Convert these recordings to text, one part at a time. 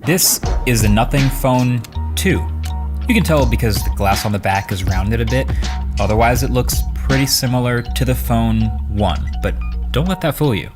This is the Nothing Phone 2. You can tell because the glass on the back is rounded a bit. Otherwise, it looks pretty similar to the Phone 1, but don't let that fool you.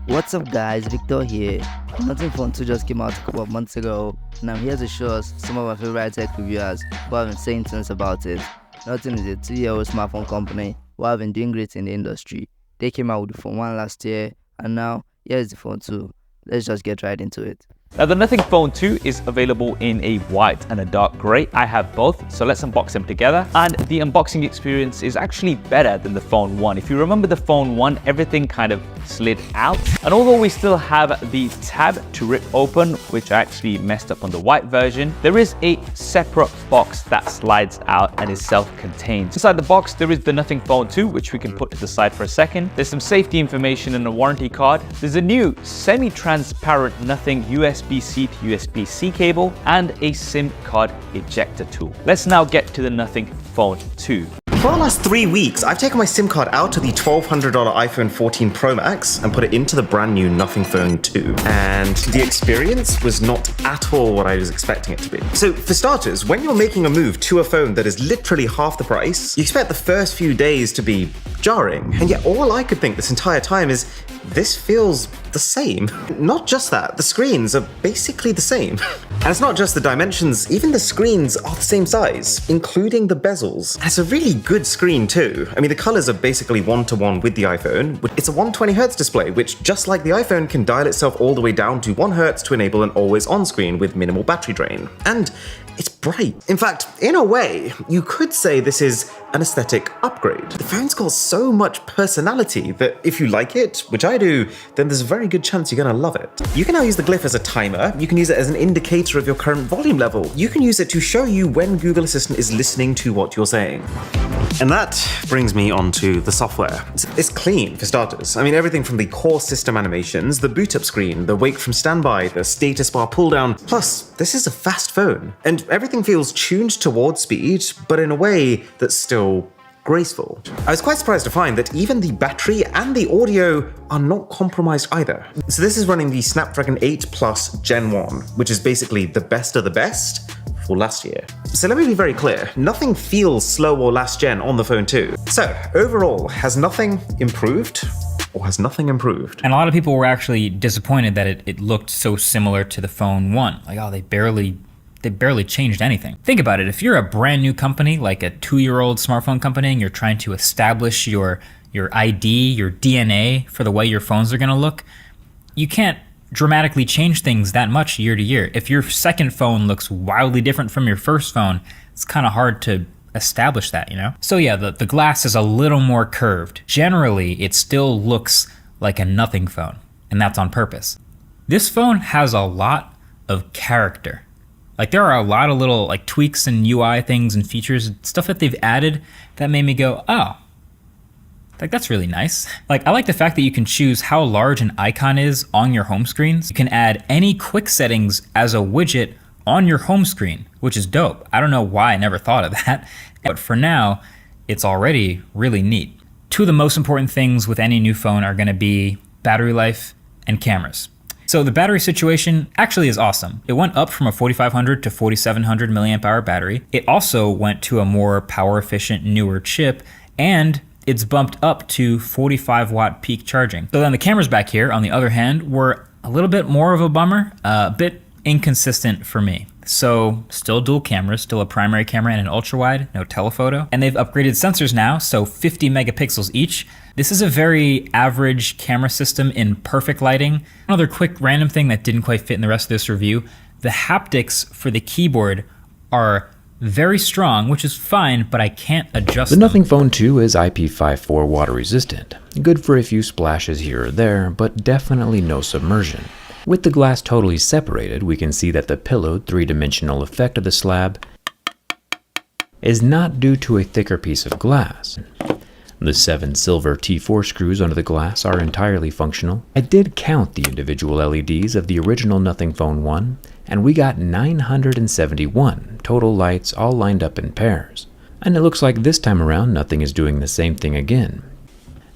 What's up guys, Victor here. Nothing Phone 2 just came out a couple of months ago, and I'm here to show us some of my favorite tech reviewers who have been saying things about it. Nothing is a 2-year-old smartphone company who have been doing great in the industry. They came out with the Phone 1 last year, and now here's the Phone 2. Let's just get right into it. Now the Nothing Phone 2 is available in a white and a dark grey. I have both, so let's unbox them together. And the unboxing experience is actually better than the Phone 1. If you remember the Phone 1, everything kind of slid out. And although we still have the tab to rip open, which I actually messed up on the white version, there is a separate box that slides out and is self-contained. Inside the box, there is the Nothing Phone 2, which we can put to the side for a second. There's some safety information and a warranty card. There's a new semi-transparent Nothing USB-C to USB-C cable and a SIM card ejector tool. Let's now get to the Nothing Phone 2. For the last 3 weeks, I've taken my SIM card out of the $1,200 iPhone 14 Pro Max and put it into the brand new Nothing Phone 2. And the experience was not at all what I was expecting it to be. So for starters, when you're making a move to a phone that is literally half the price, you expect the first few days to be jarring. And yet all I could think this entire time is, this feels the same. Not just that, the screens are basically the same. And it's not just the dimensions, even the screens are the same size, including the bezels. And it's a really good screen too. I mean, the colors are basically 1-to-1 with the iPhone. It's a 120Hz display, which just like the iPhone can dial itself all the way down to 1 Hz to enable an always on screen with minimal battery drain. And it's bright. In fact, in a way, you could say this is an aesthetic upgrade. The phone's got so much personality that if you like it, which I do, then there's a very good chance you're gonna love it. You can now use the glyph as a timer. You can use it as an indicator of your current volume level. You can use it to show you when Google Assistant is listening to what you're saying. And that brings me on to the software. It's clean, for starters. I mean, everything from the core system animations, the boot up screen, the wake from standby, the status bar pull down. Plus, this is a fast phone. And everything feels tuned towards speed, but in a way that's still graceful. I was quite surprised to find that even the battery and the audio are not compromised either. So this is running the Snapdragon 8 Plus Gen 1, which is basically the best of the best for last year. So let me be very clear, nothing feels slow or last gen on the Phone 2. So overall, has nothing improved? Or has nothing improved? And a lot of people were actually disappointed that it looked so similar to the Phone 1. Like, oh, they barely changed anything. Think about it, if you're a brand new company, like a 2-year-old smartphone company, and you're trying to establish your ID, your DNA for the way your phones are gonna look, you can't dramatically change things that much year to year. If your second phone looks wildly different from your first phone, it's kind of hard to establish that, you know? So yeah, the glass is a little more curved. Generally, it still looks like a Nothing phone, and that's on purpose. This phone has a lot of character. Like, there are a lot of little like tweaks and UI things and features, stuff that they've added that made me go, oh, like that's really nice. Like, I like the fact that you can choose how large an icon is on your home screens. You can add any quick settings as a widget on your home screen, which is dope. I don't know why I never thought of that, but for now, it's already really neat. Two of the most important things with any new phone are gonna be battery life and cameras. So the battery situation actually is awesome. It went up from a 4500 to 4700 milliamp hour battery. It also went to a more power efficient, newer chip, and it's bumped up to 45 watt peak charging. So then the cameras back here, on the other hand, were a little bit more of a bummer, a bit inconsistent for me. So still dual cameras, still a primary camera and an ultra wide, no telephoto. And they've upgraded sensors now, so 50 megapixels each. This is a very average camera system in perfect lighting. Another quick random thing that didn't quite fit in the rest of this review, the haptics for the keyboard are very strong, which is fine, but I can't adjust The them. Nothing Phone 2 is IP54 water resistant. Good for a few splashes here or there, but definitely no submersion. With the glass totally separated, we can see that the pillowed three-dimensional effect of the slab is not due to a thicker piece of glass. The 7 silver T4 screws under the glass are entirely functional. I did count the individual LEDs of the original Nothing Phone 1, and we got 971 total lights all lined up in pairs. And it looks like this time around nothing is doing the same thing again.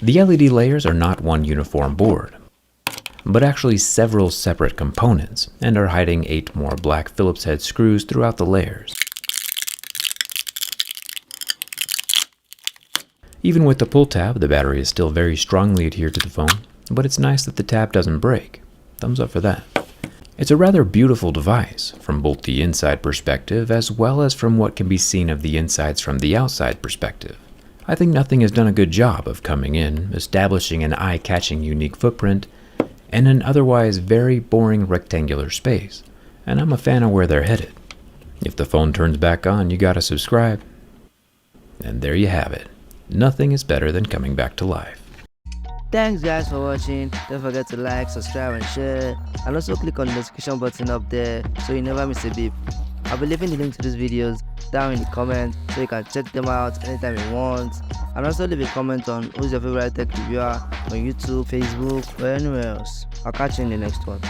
The LED layers are not one uniform board, but actually several separate components, and are hiding 8 more black Phillips head screws throughout the layers. Even with the pull tab, the battery is still very strongly adhered to the phone, but it's nice that the tab doesn't break. Thumbs up for that. It's a rather beautiful device, from both the inside perspective as well as from what can be seen of the insides from the outside perspective. I think Nothing has done a good job of coming in, establishing an eye-catching unique footprint, in an otherwise very boring rectangular space, and I'm a fan of where they're headed. If the phone turns back on, you gotta subscribe. And there you have it. Nothing is better than coming back to life. Thanks guys for watching. Don't forget to like, subscribe and share, and also click on the notification button up there so you never miss a beep. I'll be leaving the link to these videos down in the comments so you can check them out anytime you want, and also leave a comment on who's your favorite tech reviewer on YouTube, Facebook or anywhere else. I'll catch you in the next one.